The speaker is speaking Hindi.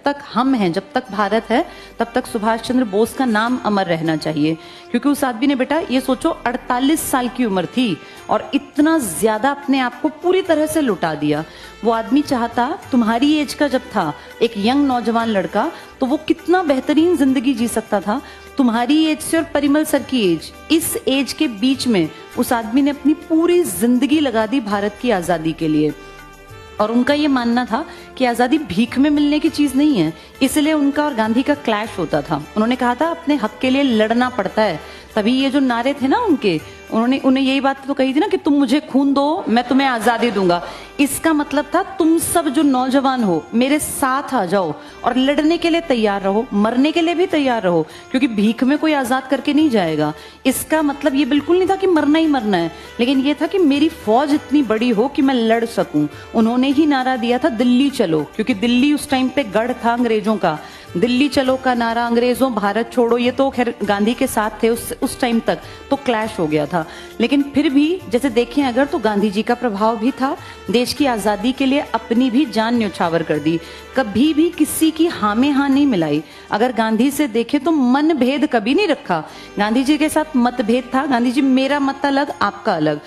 तक हम हैं, जब तक भारत है, तब तक सुभाष चंद्र बोस का नाम अमर रहना चाहिए। क्योंकि उस आदमी ने बेटा ये सोचो 48 साल की उम्र थी और इतना ज्यादा अपने आप को पूरी तरह से लुटा दिया। वो आदमी चाहता तुम्हारी एज का जब था एक यंग नौजवान लड़का, तो वो कितना बेहतरीन जिंदगी जी सकता था। तुम्हारी एज से और परिमल सर की एज, इस एज के बीच में उस आदमी ने अपनी पूरी जिंदगी लगा दी भारत की आजादी के लिए। और उनका ये मानना था कि आजादी भीख में मिलने की चीज नहीं है, इसलिए उनका और गांधी का क्लैश होता था। उन्होंने कहा था अपने हक के लिए लड़ना पड़ता है। तभी ये जो नारे थे ना उनके, उन्हें यही बात तो कही थी ना कि तुम मुझे खून दो, मैं तुम्हें आजादी दूंगा। इसका मतलब था तुम सब जो नौजवान हो मेरे साथ आ जाओ और लड़ने के लिए तैयार रहो, मरने के लिए भी तैयार रहो, क्योंकि भीख में कोई आजाद करके नहीं जाएगा। इसका मतलब ये बिल्कुल नहीं था कि मरना ही मरना है, लेकिन ये था कि मेरी फौज इतनी बड़ी हो कि मैं लड़ सकूं। उन्होंने ही नारा दिया था दिल्ली चलो, क्योंकि दिल्ली उस टाइम पे गढ़ था अंग्रेजों का। दिल्ली चलो का नारा, अंग्रेजों भारत छोड़ो, ये तो खैर गांधी के साथ थे उस टाइम तक, तो क्लैश हो गया था। लेकिन फिर भी जैसे देखें अगर, तो गांधी जी का प्रभाव भी था। देश की आजादी के लिए अपनी भी जान न्यौछावर कर दी, कभी भी किसी की हाँ में हाँ नहीं मिलाई। अगर गांधी से देखें तो मन भेद कभी नहीं रखा। गांधी जी के साथ मतभेद था, गांधी जी मेरा मत अलग आपका अलग।